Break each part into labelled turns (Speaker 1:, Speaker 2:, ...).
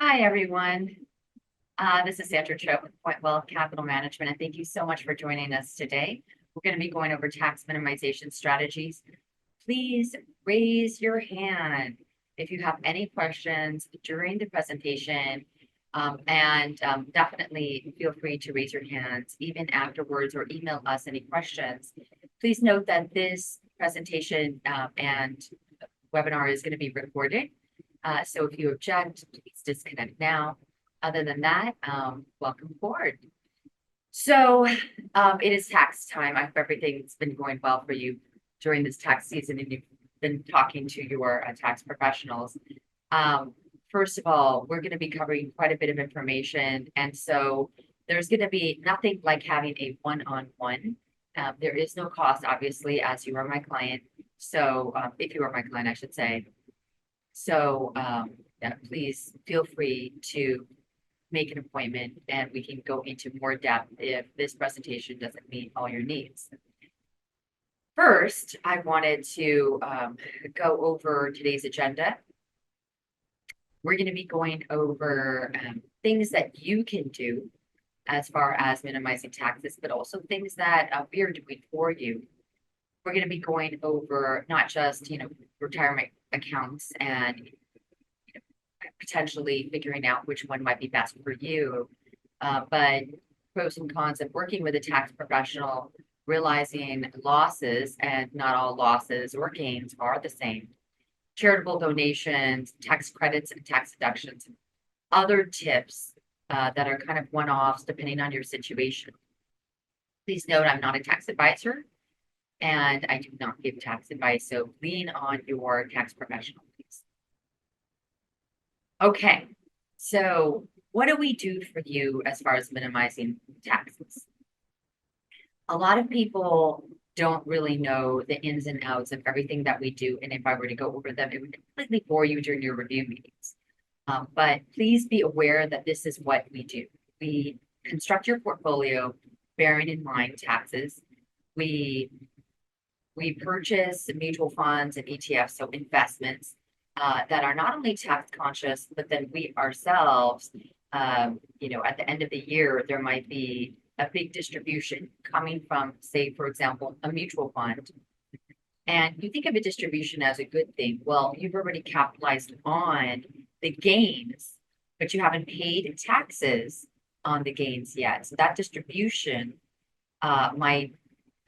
Speaker 1: Hi, everyone. This is Sandra Cho with Pointwealth Capital Management, and thank you so much for joining us today. We're going to be going over tax minimization strategies. Please raise your hand if you have any questions during the presentation, and definitely feel free to raise your hands even afterwards or email us any questions. Please note that this presentation and webinar is going to be recorded. So if you object, please disconnect now. Other than that, welcome aboard. So it is tax time. I hope everything's been going well for you during this tax season and you've been talking to your tax professionals. First of all, we're going to be covering quite a bit of information. And so there's going to be nothing like having a one-on-one. There is no cost, obviously, as you are my client. So if you are my client, I should say. So yeah, please feel free to make an appointment and we can go into more depth if this presentation doesn't meet all your needs. First, I wanted to go over today's agenda. We're going to be going over things that you can do as far as minimizing taxes, but also things that we are doing for you. We're going to be going over not just, retirement accounts and potentially figuring out which one might be best for you, but pros and cons of working with a tax professional, realizing losses and not all losses or gains are the same, charitable donations, tax credits and tax deductions, other tips that are kind of one-offs depending on your situation. Please note I'm not a tax advisor and I do not give tax advice, so lean on your tax professional, please. Okay, so what do we do for you as far as minimizing taxes? A lot of people don't really know the ins and outs of everything that we do, and if I were to go over them, it would completely bore you during your review meetings. But please be aware that this is what we do. We construct your portfolio bearing in mind taxes. We purchase mutual funds and ETFs, so investments that are not only tax conscious, but then we ourselves, at the end of the year, there might be a big distribution coming from, say, for example, a mutual fund. And you think of a distribution as a good thing. Well, you've already capitalized on the gains, but you haven't paid taxes on the gains yet. So that distribution might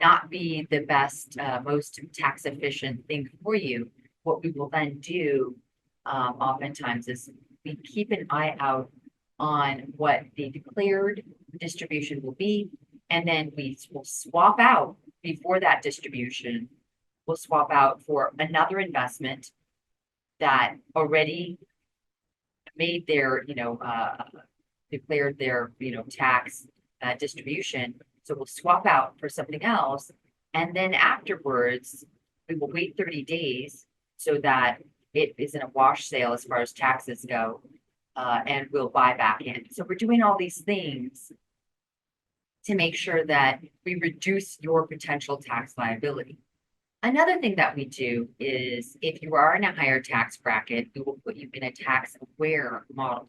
Speaker 1: not be the best, most tax efficient thing for you. What we will then do oftentimes is we keep an eye out on what the declared distribution will be, and then we will swap out before that distribution. We'll swap out for another investment that already made their, declared their, tax distribution. So we'll swap out for something else. And then afterwards, we will wait 30 days so that it isn't a wash sale as far as taxes go. And we'll buy back in. So we're doing all these things to make sure that we reduce your potential tax liability. Another thing that we do is if you are in a higher tax bracket, we will put you in a tax aware model.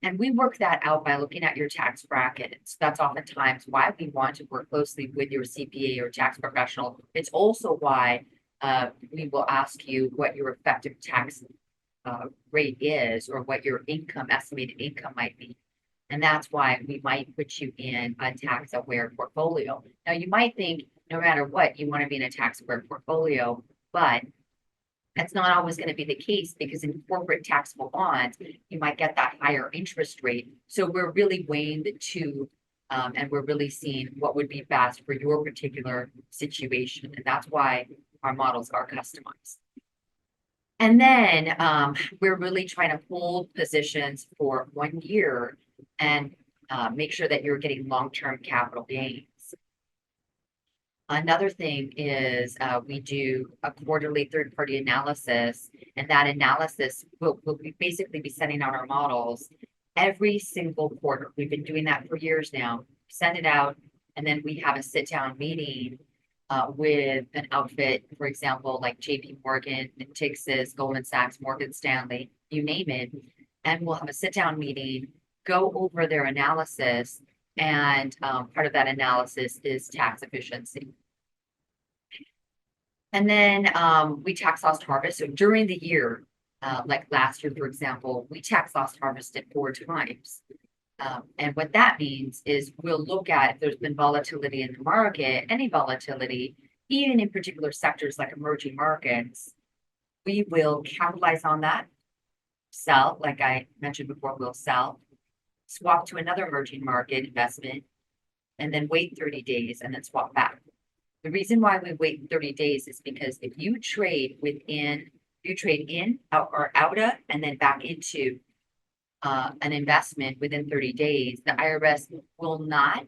Speaker 1: And we work that out by looking at your tax bracket. So that's oftentimes why we want to work closely with your CPA or tax professional. It's also why we will ask you what your effective tax rate is or what your estimated income might be. And that's why we might put you in a tax aware portfolio. Now, you might think no matter what, you want to be in a tax aware portfolio, but that's not always going to be the case because in corporate taxable bonds, you might get that higher interest rate. So we're really weighing the two and we're really seeing what would be best for your particular situation. And that's why our models are customized. And then we're really trying to hold positions for 1 year and make sure that you're getting long-term capital gains. Another thing is we do a quarterly third-party analysis, and that analysis will basically be sending out our models every single quarter. We've been doing that for years now. Send it out, and then we have a sit-down meeting with an outfit, for example, like JP Morgan, Texas, Goldman Sachs, Morgan Stanley, you name it. and we'll have a sit-down meeting, go over their analysis, and part of that analysis is tax efficiency. And then we tax loss harvest. So during the year, like last year, for example, we tax loss harvested 4 times. And what that means is we'll look at if there's been volatility in the market, any volatility, even in particular sectors like emerging markets, we will capitalize on that, sell, like I mentioned before, we'll sell, swap to another emerging market investment, and then wait 30 days and then swap back. The reason why we wait 30 days is because if you trade in, out, or out of, and then back into an investment within 30 days, the IRS will not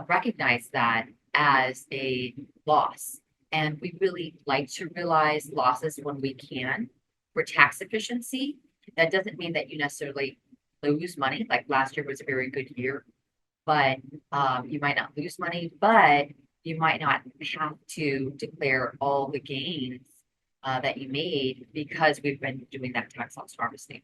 Speaker 1: recognize that as a loss. And we really like to realize losses when we can for tax efficiency. That doesn't mean that you necessarily lose money. Like last year was a very good year, but you might not lose money, but you might not have to declare all the gains that you made because we've been doing that tax loss harvesting.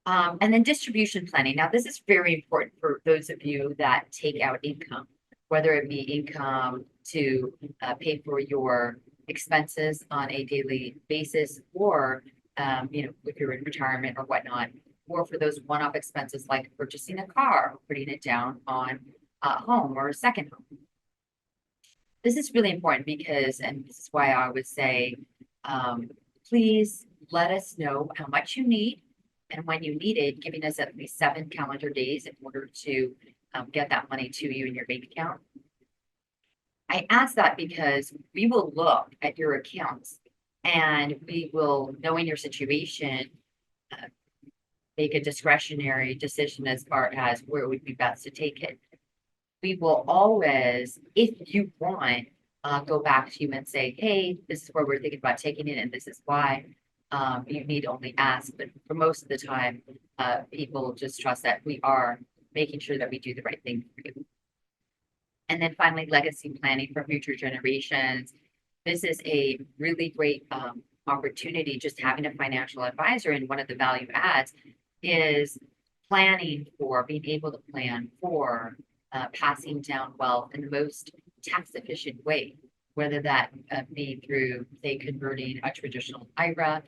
Speaker 1: And then distribution planning. Now, this is very important for those of you that take out income, whether it be income to pay for your expenses on a daily basis, or if you're in retirement or whatnot, or for those one-off expenses like purchasing a car, putting it down on a home or a second home. This is really important because, and this is why I would say, please let us know how much you need and when you need it, giving us at least 7 calendar days in order to get that money to you in your bank account. I ask that because we will look at your accounts and we will, knowing your situation, make a discretionary decision as far as where it would be best to take it. We will always, if you want, go back to you and say, hey, this is where we're thinking about taking it and this is why. You need only ask, but for most of the time, people just trust that we are making sure that we do the right thing for you. And then finally, legacy planning for future generations. This is a really great opportunity, just having a financial advisor. And one of the value adds is planning for, being able to plan for passing down wealth in the most tax efficient way, whether that be through, say, converting a traditional IRA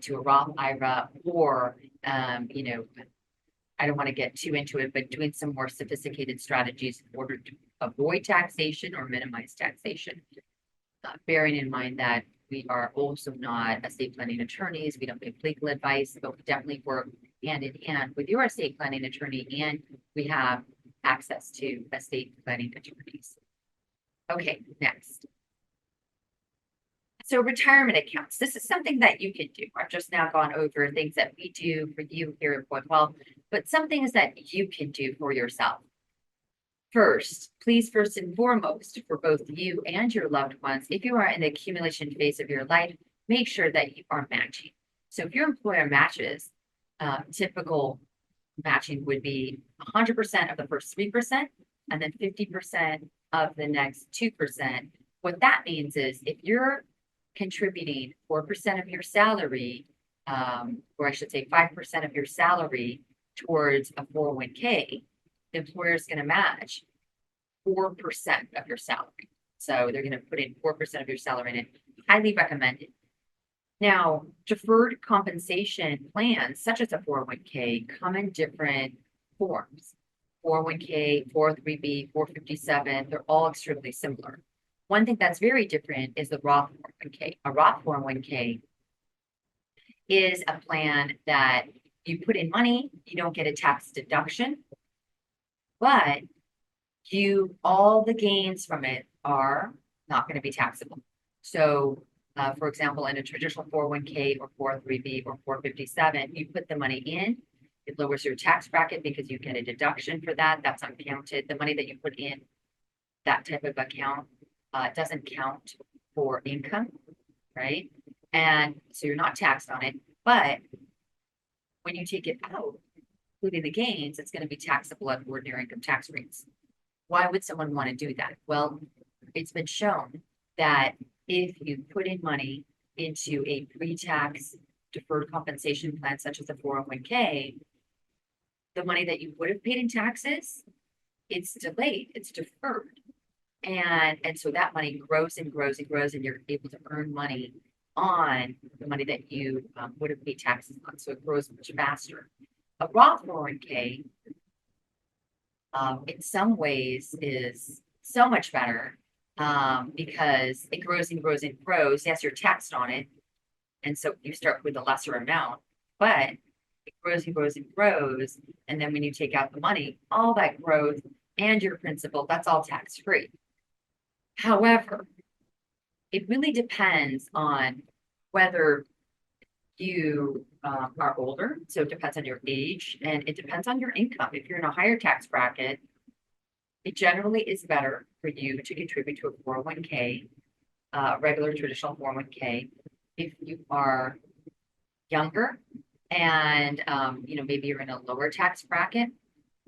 Speaker 1: to a Roth IRA, or, I don't want to get too into it, but doing some more sophisticated strategies in order to avoid taxation or minimize taxation. Bearing in mind that we are also not estate planning attorneys, we don't give legal advice, but we definitely work hand in hand with your estate planning attorney, and we have access to estate planning attorneys. Okay, next. So retirement accounts. This is something that you can do. I've just now gone over things that we do for you here at Pointwealth, but some things that you can do for yourself. First and foremost, for both you and your loved ones, if you are in the accumulation phase of your life, make sure that you are matching. So if your employer matches, typical matching would be 100% of the first 3% and then 50% of the next 2%. What that means is if you're contributing 4% of your salary, or I should say 5% of your salary towards a 401k, the employer is going to match 4% of your salary. So they're going to put in 4% of your salary in it. Highly recommended. Now, deferred compensation plans, such as a 401k, come in different forms. 401k, 403b, 457, they're all extremely similar. One thing that's very different is the Roth 401k. A Roth 401k is a plan that you put in money, you don't get a tax deduction, but all the gains from it are not going to be taxable. So, for example, in a traditional 401k or 403b or 457, you put the money in, it lowers your tax bracket because you get a deduction for that. That's uncounted. The money that you put in that type of account doesn't count for income, right? And so you're not taxed on it, but when you take it out, including the gains, it's going to be taxable at ordinary income tax rates. Why would someone want to do that? Well, it's been shown that if you put in money into a pre-tax deferred compensation plan, such as a 401k, the money that you would have paid in taxes, it's delayed, it's deferred. And so that money grows and grows and grows, and you're able to earn money on the money that you would have paid taxes on. So it grows much faster. A Roth 401k, in some ways, is so much better because it grows and grows and grows. Yes, you're taxed on it, and so you start with a lesser amount, but it grows and grows and grows. And then when you take out the money, all that growth and your principal, that's all tax free. However, it really depends on whether you are older. So it depends on your age and it depends on your income. If you're in a higher tax bracket, it generally is better for you to contribute to a 401k, regular traditional 401k. If you are younger and maybe you're in a lower tax bracket,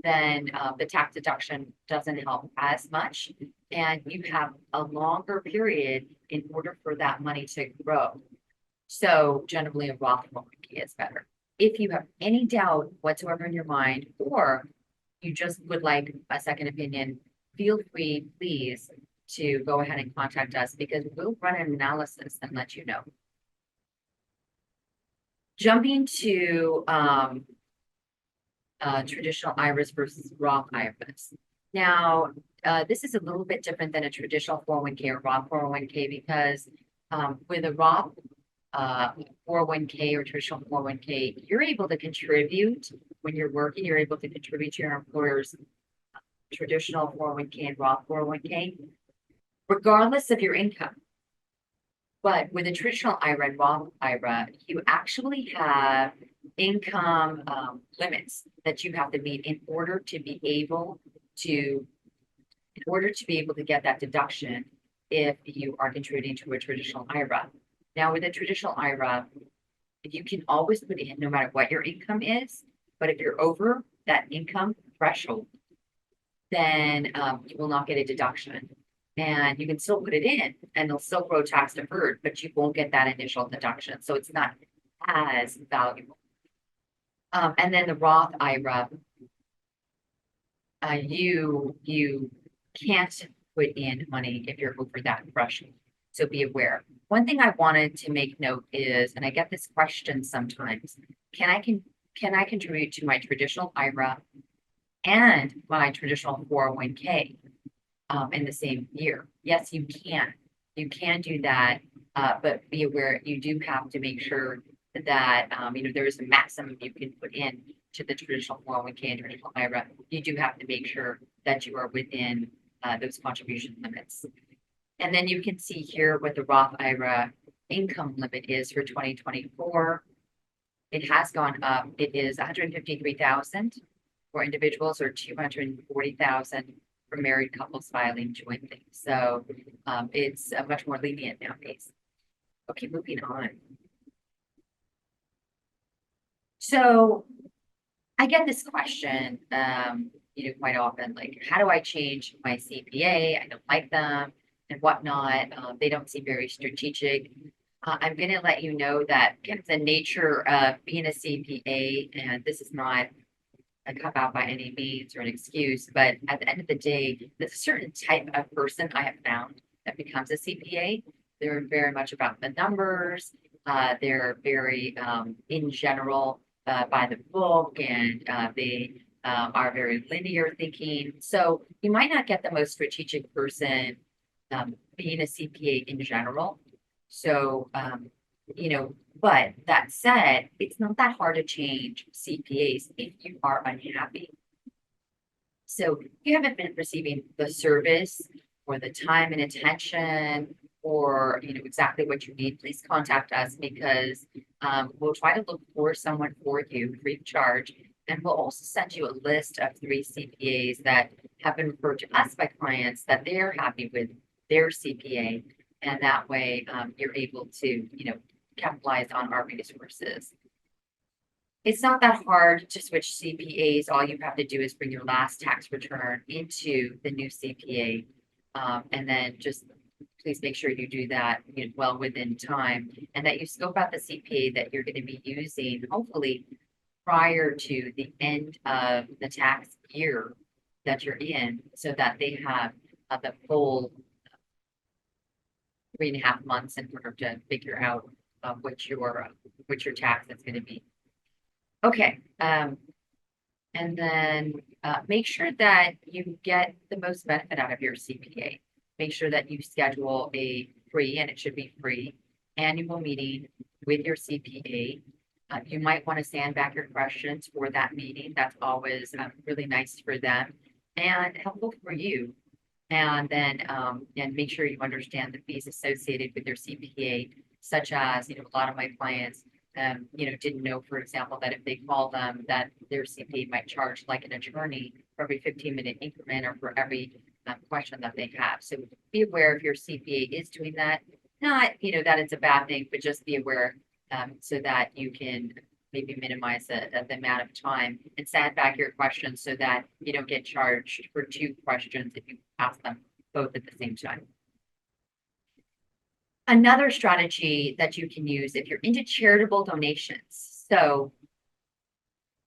Speaker 1: then the tax deduction doesn't help as much, and you have a longer period in order for that money to grow. So generally, a Roth 401k is better. If you have any doubt whatsoever in your mind, or you just would like a second opinion, feel free, please, to go ahead and contact us because we'll run an analysis and let you know. Jumping to traditional IRAs versus Roth IRAs. Now, this is a little bit different than a traditional 401k or Roth 401k because with a Roth 401k or traditional 401k, you're able to contribute when you're working, you're able to contribute to your employer's traditional 401k and Roth 401k, regardless of your income. But with a traditional IRA and Roth IRA, you actually have income limits that you have to meet in order to be able to get that deduction if you are contributing to a traditional IRA. Now, with a traditional IRA, you can always put in no matter what your income is, but if you're over that income threshold, then you will not get a deduction. And you can still put it in and it'll still grow tax deferred, but you won't get that initial deduction. So it's not as valuable. And then the Roth IRA, you can't put in money if you're over that threshold. So be aware. One thing I wanted to make note is, and I get this question sometimes, can I contribute to my traditional IRA and my traditional 401k in the same year? Yes, you can. You can do that, but be aware you do have to make sure that there is a maximum you can put in to the traditional 401k and traditional IRA. You do have to make sure that you are within those contribution limits. And then you can see here what the Roth IRA income limit is for 2024. It has gone up. It is 153,000 for individuals or 240,000 for married couples filing jointly. So it's much more lenient nowadays. Okay, moving on. So I get this question, quite often, like, how do I change my CPA? I don't like them and whatnot. They don't seem very strategic. I'm going to let you know that kind of the nature of being a CPA, and this is not a cop out by any means or an excuse, but at the end of the day, there's a certain type of person I have found that becomes a CPA. They're very much about the numbers. They're very, in general, by the book, and they are very linear thinking. So you might not get the most strategic person being a CPA in general. So, but that said, it's not that hard to change CPAs if you are unhappy. So if you haven't been receiving the service or the time and attention or exactly what you need, please contact us because we'll try to look for someone for you free of charge. And we'll also send you a list of 3 CPAs that have been referred to us by clients that they're happy with their CPA. And that way you're able to, capitalize on our resources. It's not that hard to switch CPAs. All you have to do is bring your last tax return into the new CPA and then just please make sure you do that, well within time, and that you scope out the CPA that you're going to be using, hopefully prior to the end of the tax year that you're in, so that they have the full 3.5 months in order to figure out what your tax is going to be. Okay, and then make sure that you get the most benefit out of your CPA. Make sure that you schedule a free, and it should be free, annual meeting with your CPA. You might want to sand back your questions for that meeting. That's always really nice for them and helpful for you. And then and make sure you understand the fees associated with your CPA, such as, a lot of my clients didn't know, for example, that if they call them, that their CPA might charge like an attorney for every 15-minute increment or for every question that they have. So be aware if your CPA is doing that. Not, that it's a bad thing, but just be aware so that you can maybe minimize the amount of time and sand back your questions so that you don't get charged for 2 questions if you ask them both at the same time. Another strategy that you can use if you're into charitable donations. So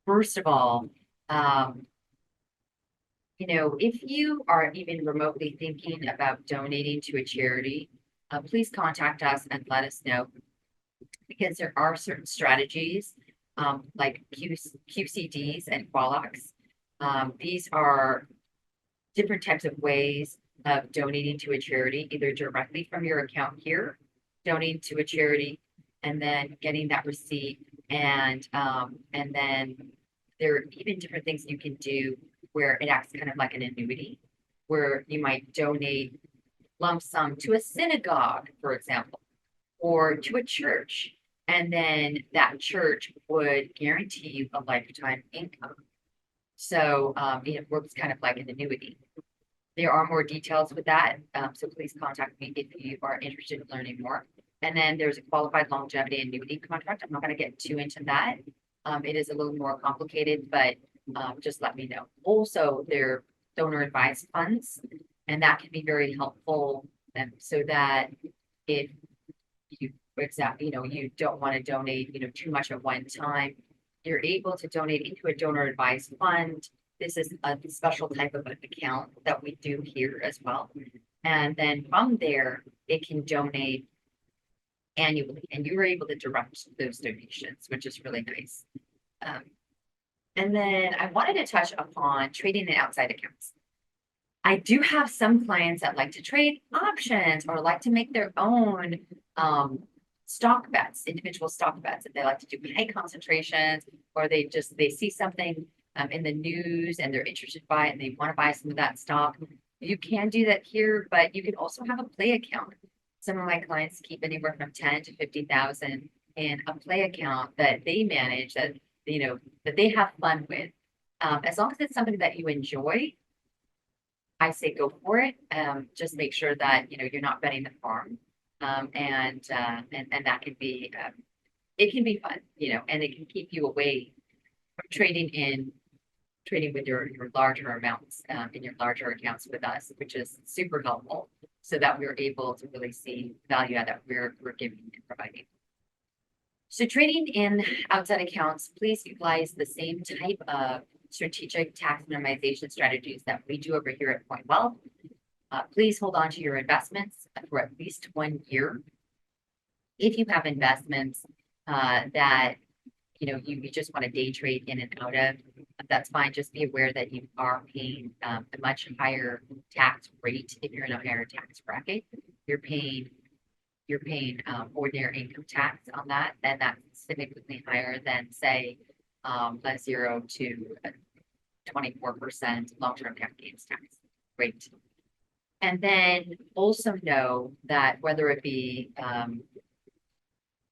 Speaker 1: first of all, if you are even remotely thinking about donating to a charity, please contact us and let us know, because there are certain strategies like QCDs and QUALOCs. These are different types of ways of donating to a charity, either directly from your account here, donating to a charity, and then getting that receipt. And then there are even different things you can do where it acts kind of like an annuity, where you might donate lump sum to a synagogue, for example, or to a church. And then that church would guarantee you a lifetime income. So it works kind of like an annuity. There are more details with that, so please contact me if you are interested in learning more. And then there's a qualified longevity annuity contract. I'm not going to get too into that. It is a little more complicated, but just let me know. Also, there are donor advised funds, and that can be very helpful, so that if you you don't want to donate too much at one time, you're able to donate into a donor advised fund. This is a special type of an account that we do here as well. And then from there, it can donate annually, and you're able to direct those donations, which is really nice. And then I wanted to touch upon trading in outside accounts. I do have some clients that like to trade options or like to make their own stock bets, individual stock bets. If they like to do high concentrations, or they see something in the news and they're interested by it and they want to buy some of that stock, you can do that here, but you can also have a play account. Some of my clients keep anywhere from 10 to 50,000 in a play account that they manage, that that they have fun with. As long as it's something that you enjoy, I say go for it. Just make sure that you're not betting the farm, and that can be it can be fun, and it can keep you away from trading with your larger amounts in your larger accounts with us, which is super helpful, so that we're able to really see value add that we're giving and providing. So trading in outside accounts, please utilize the same type of strategic tax minimization strategies that we do over here at Pointwealth. Please hold on to your investments for at least 1 year. If you have investments that you just want to day trade in and out of, that's fine. Just be aware that you are paying a much higher tax rate. If you're in a higher tax bracket, you're paying ordinary income tax on that, and that's significantly higher than, say, a 0 to 24% long-term capital gains tax rate. And then also know that whether it be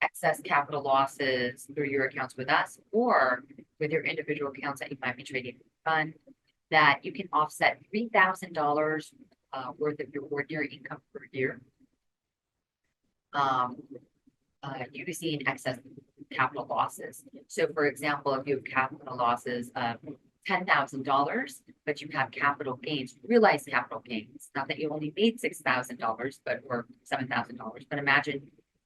Speaker 1: excess capital losses through your accounts with us or with your individual accounts that you might be trading for fun, that you can offset $3,000 worth of your ordinary income per year using excess capital losses. So for example, if you have capital losses of $10,000, but you have capital gains, realized capital gains. Not that you only made $6,000, but or $7,000, but imagine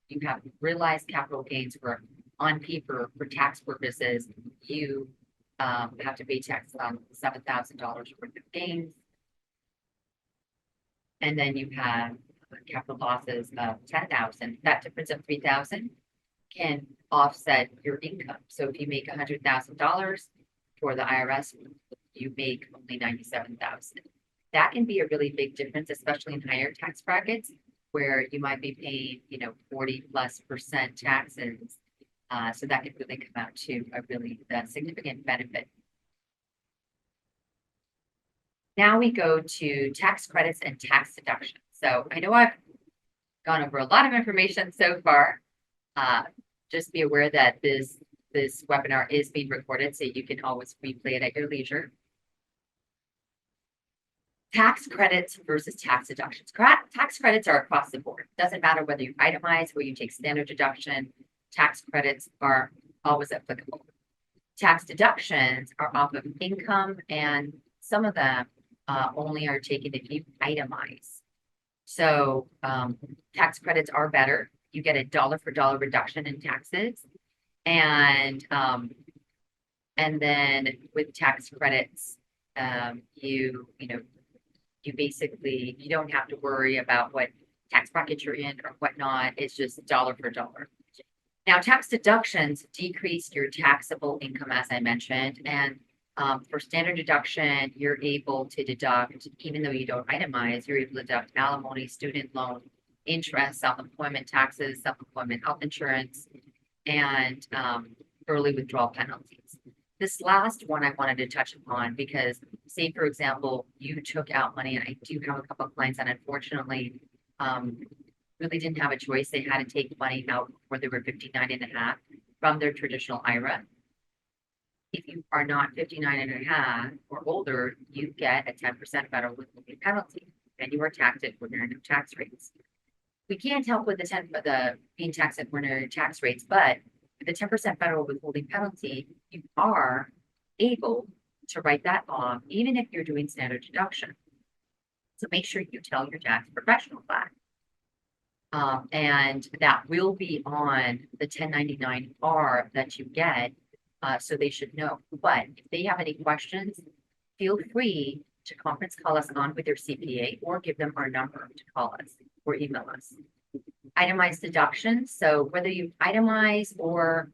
Speaker 1: you have realized capital gains where on paper for tax purposes, you have to pay tax on $7,000 worth of gains. And then you have capital losses of 10,000. That difference of 3,000 can offset your income. So if you make $100,000 for the IRS, you make only 97,000. That can be a really big difference, especially in higher tax brackets where you might be paying, 40+% taxes. So that could really come out to a really significant benefit. Now we go to tax credits and tax deductions. So I know I've gone over a lot of information so far. Just be aware that this webinar is being recorded, so you can always replay it at your leisure. Tax credits versus tax deductions. Tax credits are across the board. Doesn't matter whether you itemize or you take standard deduction. Tax credits are always applicable. Tax deductions are off of income, and some of them only are taken if you itemize. So tax credits are better. You get a dollar for dollar reduction in taxes, and then with tax credits, you basically you don't have to worry about what tax bracket you're in or whatnot. It's just dollar for dollar. Now, tax deductions decrease your taxable income, as I mentioned, and for standard deduction, you're able to deduct, even though you don't itemize, you're able to deduct alimony, student loan, interest, self-employment taxes, self-employment health insurance, and early withdrawal penalties. This last one I wanted to touch upon because, say, for example, you took out money, and I do have a couple of clients that unfortunately really didn't have a choice. They had to take money out before they were 59 and a half from their traditional IRA. If you are not 59 and a half or older, you get a 10% federal withholding penalty, and you are taxed at ordinary tax rates. We can't help with the being taxed at ordinary tax rates, but with the 10% federal withholding penalty, you are able to write that off, even if you're doing standard deduction. So make sure you tell your tax professional that. And that will be on the 1099-R that you get, so they should know. But if they have any questions, feel free to conference call us on with their CPA or give them our number to call us or email us. Itemized deductions. So whether you itemize or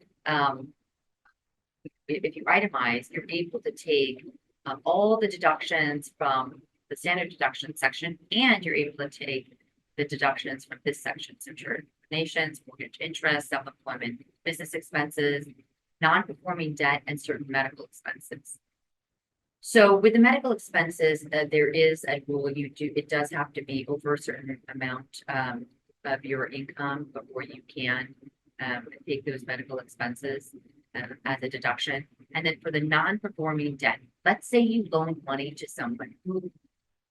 Speaker 1: if you itemize, you're able to take all the deductions from the standard deduction section, and you're able to take the deductions from this section. So donations, mortgage interest, self-employment, business expenses, non-performing debt, and certain medical expenses. So with the medical expenses, there is a rule. It does have to be over a certain amount of your income before you can take those medical expenses as a deduction. And then for the non-performing debt, let's say you loan money to someone who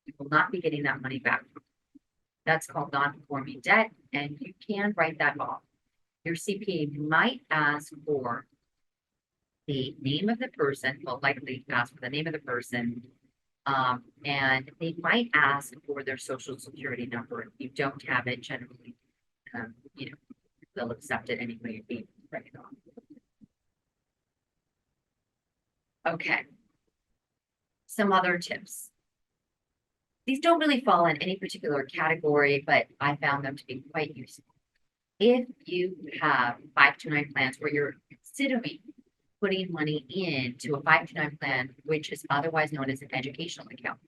Speaker 1: you will not be getting that money back from. That's called non-performing debt, and you can write that off. Your CPA might ask for the name of the person, will likely ask for the name of the person, and they might ask for their social security number. If you don't have it, generally, they'll accept it anyway and be write it off. Okay. Some other tips. These don't really fall in any particular category, but I found them to be quite useful. If you have 529 plans where you're considering putting money into a 529 plan, which is otherwise known as an educational account.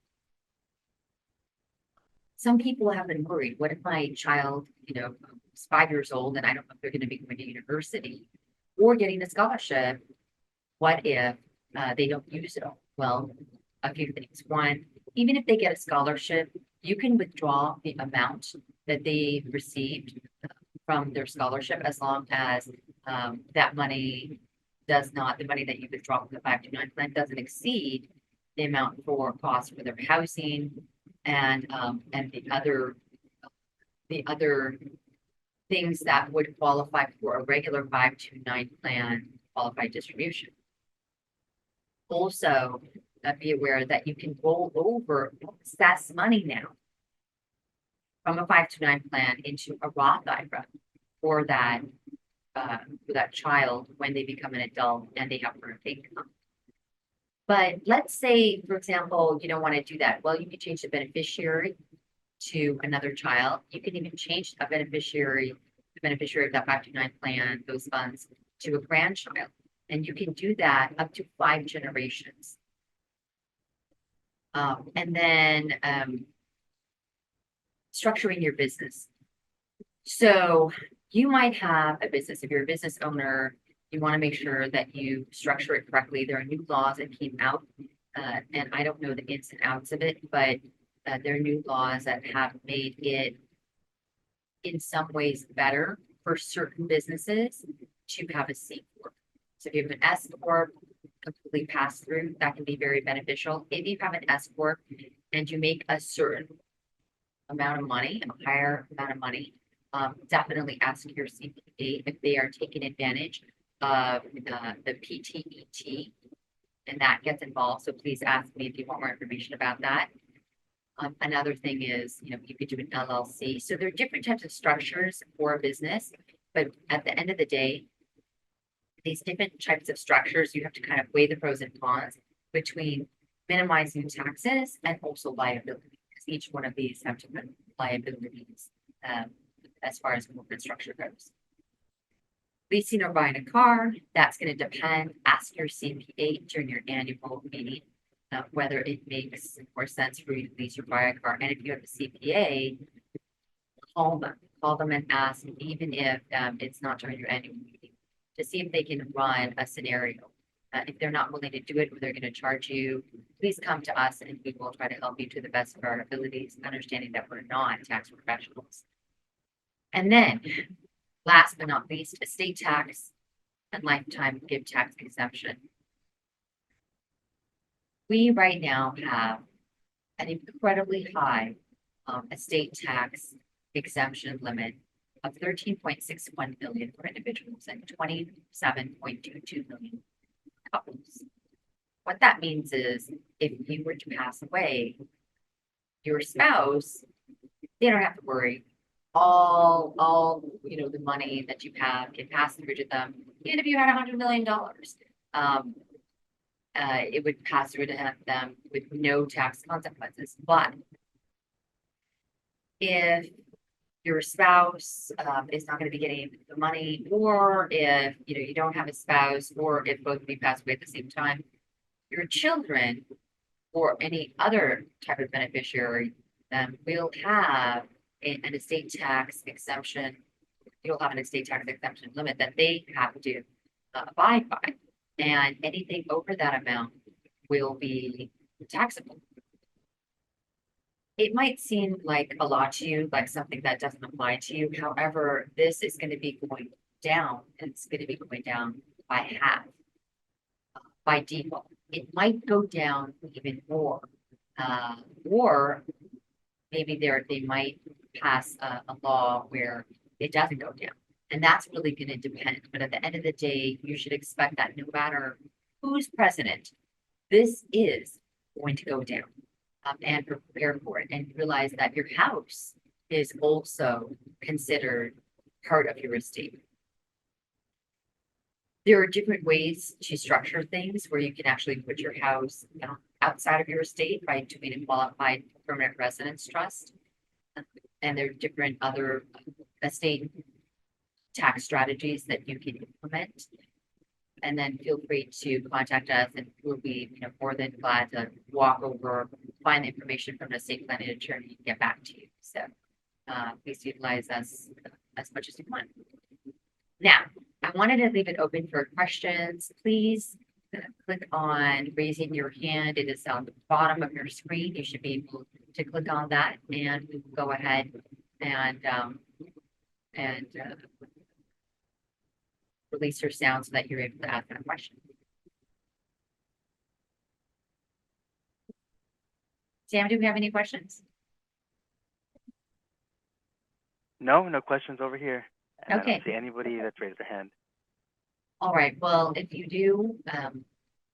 Speaker 1: Some people have been worried, what if my child, is 5 years old and I don't know if they're going to be going to university or getting a scholarship? What if they don't use it all? Well, a few things. One, even if they get a scholarship, you can withdraw the amount that they received from their scholarship as long as that money the money that you withdraw from the 529 plan doesn't exceed the amount for costs for their housing and the other things that would qualify for a regular 529 plan qualified distribution. Also, be aware that you can roll over excess money now from a 529 plan into a Roth IRA for that child when they become an adult and they have earned income. But let's say, for example, you don't want to do that. Well, you can change the beneficiary to another child. You can even change the beneficiary of that 529 plan, those funds, to a grandchild. And you can do that up to 5 generations. And then structuring your business. So you might have a business. If you're a business owner, you want to make sure that you structure it correctly. There are new laws that came out, and I don't know the ins and outs of it, but there are new laws that have made it in some ways better for certain businesses to have a C corp. So if you have an S corp, completely pass through, that can be very beneficial. If you have an S corp and you make a certain amount of money, a higher amount of money, definitely ask your CPA if they are taking advantage of the PTET, and that gets involved. So please ask me if you want more information about that. Another thing is, you could do an LLC. So there are different types of structures for a business, but at the end of the day, these different types of structures, you have to kind of weigh the pros and cons between minimizing taxes and also liability, because each one of these have different liabilities as far as corporate structure goes. Leasing or buying a car, that's going to depend. Ask your CPA during your annual meeting whether it makes more sense for you to lease or buy a car. And if you have a CPA, call them and ask, even if it's not during your annual meeting, to see if they can run a scenario. If they're not willing to do it or they're going to charge you, please come to us and we will try to help you to the best of our abilities, understanding that we're not tax professionals. And then, last but not least, estate tax and lifetime gift tax exemption. We right now have an incredibly high estate tax exemption limit of 13.61 million for individuals and 27.22 million couples. What that means is if you were to pass away, your spouse, they don't have to worry. All the money that you have can pass through to them. Even if you had $100 million, it would pass through to them with no tax consequences. But if your spouse is not going to be getting the money, or if you don't have a spouse, or if both of you pass away at the same time, your children or any other type of beneficiary will have an estate tax exemption. You'll have an estate tax exemption limit that they have to abide by, and anything over that amount will be taxable. It might seem like a lot to you, like something that doesn't apply to you. However, this is going to be going down, and it's going to be going down by half by default. It might go down even more, or maybe they might pass a law where it doesn't go down, and that's really going to depend. But at the end of the day, you should expect that no matter who's president, this is going to go down, and prepare for it, and realize that your house is also considered part of your estate. There are different ways to structure things where you can actually put your house outside of your estate by doing a qualified permanent residence trust. And there are different other estate tax strategies that you can implement. And then feel free to contact us, and we'll be more than glad to walk over, find the information from the estate planning attorney and get back to you. So please utilize us as much as you want. Now, I wanted to leave it open for questions. Please click on raising your hand. It is on the bottom of your screen. You should be able to click on that, and we will go ahead and release your sound so that you're able to ask that question. Sam, do we have any questions?
Speaker 2: No questions over here. And
Speaker 1: Okay.
Speaker 2: I don't see anybody that's raised their hand.
Speaker 1: All right. Well, if you do,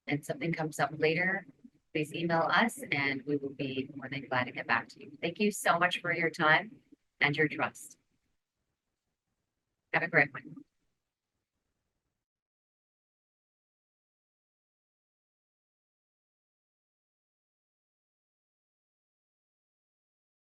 Speaker 1: and something comes up later, please email us and we will be more than glad to get back to you. Thank you so much for your time and your trust. Have a great one.